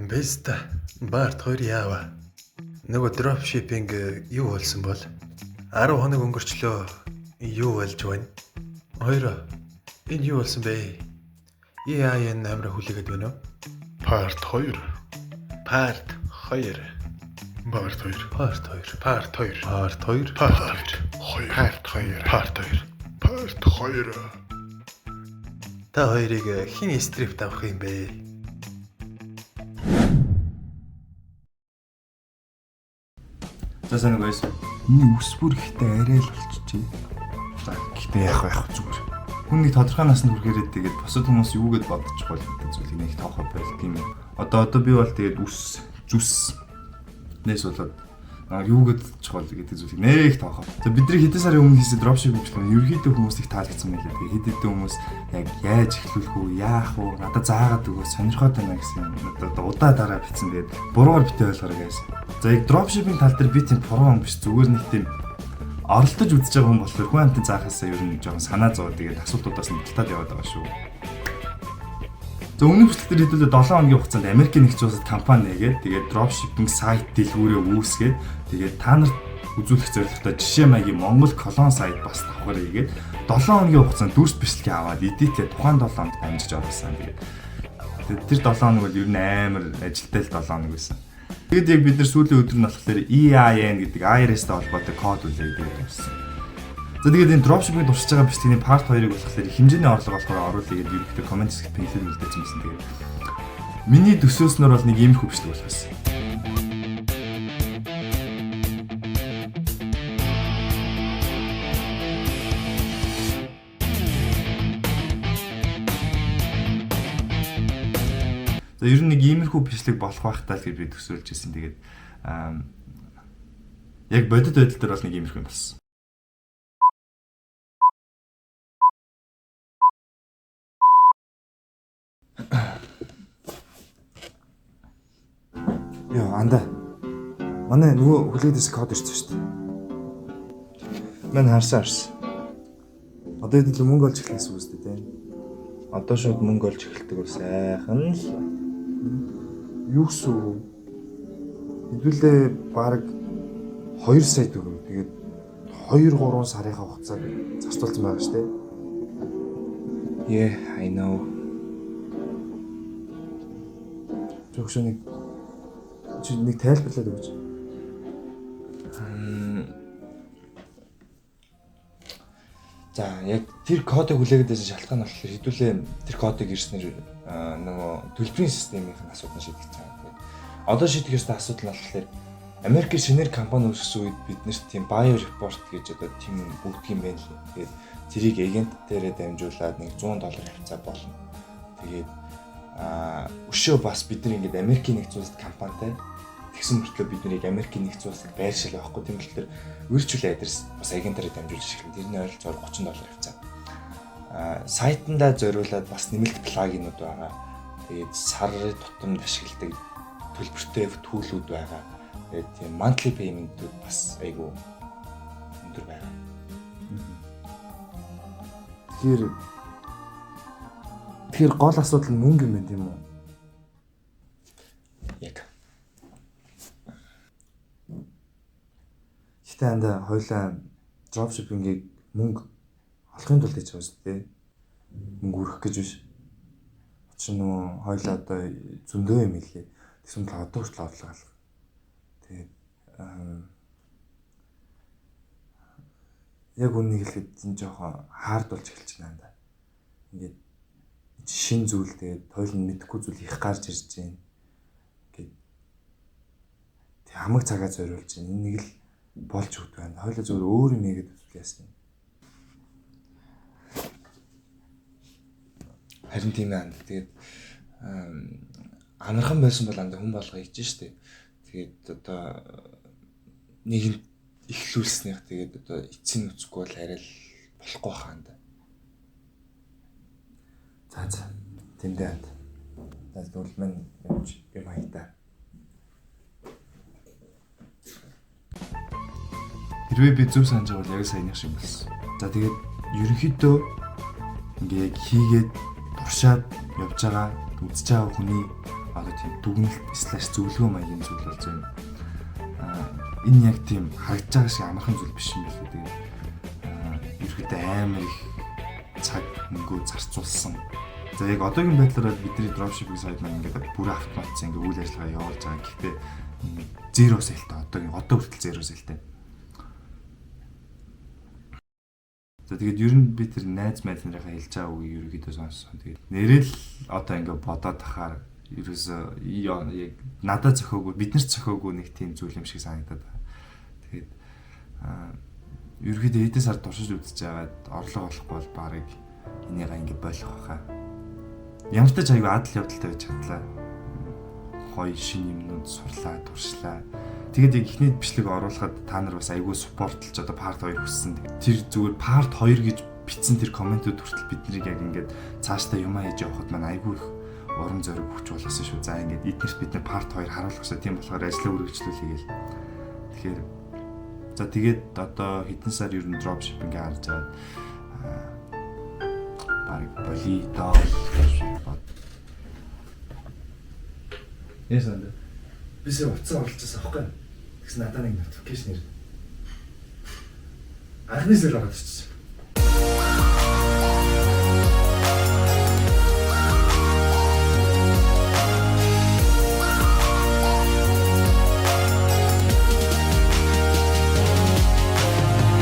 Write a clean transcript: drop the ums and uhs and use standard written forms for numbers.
Беста Барт 2 яава. Нөгөө dropshipping юу болсон бол 10 хоног өнгөрчлөө. Юу болж байна? Хоёроо. Энэ юу болсон бэ? EIN амир хүлээгээд байна уу? Part 2. Part 2. Part 2. Part 2. Part 2. Part 2. Part 2. Part 2. Part 2. Part 2. Та хоёрыг хин стрип авах юм бэ? За сайн уу guys. Миний үс бүр ихтэй арай л болчихжээ. За гэхдээ яах зүгээр. Хүн нэг тодорхой наснд хүрэхээрээ тэгээд бусад хүмүүс юугээд бодчих бол гэдэг зүйлийг нэг тоохоо байлт юм. Одоо би бол тэгээд үс зүс нэс болоод юугээд чухал гэдэг зүйлийг нэг тоохоо. За бидний хэдэн сарын өмнө хийсэн dropshipping бичлэг ерөөхдөө хүмүүс их таалагдсан байлээ. Тэгээд хэд хэдэн хүмүүс яг яаж эхлүүлэх үү, яах вэ? Надад заагаад өгөө сонирхоод байна гэсэн юм. Одоо удаа дараа битсэн тэгээд буруугаар битээ ойлгоорой guys. За яг dropshipping тал дээр би тийм програм биш зүгээр нэг тийм оролдож үзэж байгаа хүн болохоор хүн амтын заахаасаа ер нь жоохон санаа зовоод тэгээд асуудлуудаас нь талтаад яваад байгаа шүү. За өмнө бичлэг дээр хэдүүлээ 7 хоногийн хугацаанд Америкийн нэгдсэн улсад компани нээгээд тэгээд dropshipping сайт дэлгүүрээ үүсгээд тэгээд та нарт үзүүлэх зорилготой жишээ маягийн Монгол колон сайт бас давхар хийгээд 7 хоногийн хугацаанд дүрс бичлэгээ аваад эдитлээ тухайн 7 хоногт амжиж оруулсан. Тэгээд тэр 7 хоног бол ер нь амар ажилтай л 7 хоног байсан. Тэгэд яг бид нар сүүлийн өдөр нь болохоор EIN гэдэг IRS-тэй холбоотой код үлээгээд байсан. За тэгээд энэ dropshipping туршиж байгаа бичлэгийн part 2-ыг болохоор хэмжээний орлого болохоор оруулъя гэдэг ерөнхийдөө комент хэсэгт пинглээд үлдээсэн байсан. Тэгээд миний төсөөснөр бол нэг иймэрхүү бичлэг болох байсан. За ер нь нэг иймэрхүү бичлэг болох байхтаа л гэж би төсөөлж ирсэн. Тэгээд яг бодит байдал дээр бол нэг иймэрхүү юм болсон. Яа анда. Манай нөгөө хүлээдээс код ирсэн шүү дээ. Мань харсан. Одоо хэдэл мөнгө олж эхлэсэн үстэй тийм. Одоо шууд мөнгө олж эхэлдэг бол сайхан л. Юу гэсэн үг? Хэдүүлээ баг 2 сая төгрөг. Тэгээд 2-3 сарынхаа хугацааг зарцуулсан байгаа шүү дээ. Yeah, I know. Жогшоо нэг тайлбарлаад өгөөч. За яг тэр кодыг хүлээгээдээс шалтгаан нь болохоор хэдүүлээ тэр кодыг ирснээр нөгөө төлбөрийн системийн асуудал шийдэж байгаа. Одоо шийдэх ёстой асуудал нь болохоор Америкийн шинээр компани үүсгэсэн үед бид нарт тийм bio report гэж одоо тийм өгдөг юм байна лээ. Тэгээд зэрийг агент дээрээ дамжуулаад нэг $100 хавцаа болно. Тэгээд өшөө бас бид нар ингээд Америкийн нэгдсэн улсад компанитай тэгсэн мөртлөө бид нарыг Америкийн нэгдсэн улсад байршил авахгүй тийм болохоор virtual address бас агентаараа дамжуулж шихэн тэрний ойролцоогоор $30 хавцаа. Сайтандаа зориулаад бас нэмэлт плагинууд байгаа. Тэгээд сарын тутамд ашигладаг төлбөртэй түүлүүд байгаа. Тэгээд тийм monthly payment-үүд бас айгүй өндөр байгаа. Тэгэхээр гол асуудал нь мөнгө юм байна тийм үү? Яг. Гэтэ анда хоёлаа dropshipping-ийг мөнгө олохын тулд хийж байгаа шүү дээ. Мөнгө өрөх гэж биш. Учир нь нөгөө хоёлаа одоо зөндөө юм хэлээ. Тэгсэн л одоо хүртэл орлого алга. Тэгээд яг үнийг хэлэхэд энэ жоохон хаард болж эхэлж байна анда. Ингээд шин зүйл тэгээд тойл нь мэдэхгүй зүйл их гарч ирж байна. Ингээд тэг хамаг цагаа зориулж байна. Энэ нэг л болж өгд байна. Хойлоо зөвөр өөр юм хийгээд үзүүлээсэн. Харин тийм ээ. Тэгээд амархан байсан бол анда хүн болго хийж штэ. Тэгээд одоо нэг нь ихлүүлснийх тэгээд одоо эцсийн нүцгүй бол арай л болохгүй хаанда. За тэмдээ. Тэгвэл мань юм хайта. Хэрвээ би зөв санаж байгаа бол яг саяных шиг болсон. За тэгээд ерөнхийдөө ингээ яг хийгээд туршаад явж байгаа үзэж байгаа хүний одоо тийм дүгнэлт слэш зөвлөгөө маягийн зүйл болж байна. Энэ яг тийм харагдж байгаа шиг амархан зүйл биш юм байна. Тэгээд ерөөдөө амар их цаг мөнгө зарцуулсан. За яг одоогийн байдлаар бидний dropshipping сайт маань ингээд бүр автоматсан ингээд үйл ажиллагаа явуулж байгаа. Гэхдээ zero sale-тэй одоо хүртэл zero sale-тэй. За тэгээд ер нь би тэр найз найзныхаа хэлж байгаа үгийг ерөөдөө сонссон. Тэгээд нэрэл одоо ингээд бодоод тахаар ерөөсөө яг надад зохиогүй, биднэрт зохиогүй нэг тийм зүйл юм шиг санагдаад байна. Тэгээд ерөөдөө эдэн сар туршиж үзэж байгаад орлого олохгүй бол барыг энийгээ ингээд болох байхаа. Ямар ч тач аягүй адал явдалтай байж чадлаа. Хоёр шинэ юмнууд сурлаа, туршлаа. Тэгээд яг ихний бичлэг оруулахад та нар бас аягүй суппортлж одоо part 2 хүссэн. Тэр зүгээр part 2 гэж бичсэн тэр комментүүд хүртэл биднийг яг ингээд цаашдаа юмаа хийж явахад маань аягүй их урам зориг хүч болгосон шүү. За ингээд эднэрт бид нар part 2 харуулах гэсэн тийм болохоор ажлаа үргэлжлүүлээ гээл. Тэгэхээр за тэгээд одоо хэдэн сар ер нь dropshipping харж байгаа. Барыг болидоо. Яасан бэ? Бисээ уцаа орлуулчихсан аахгүй. Тэгс надад нэг notification ирсэн. Анхны сар гараад ирчихсэн.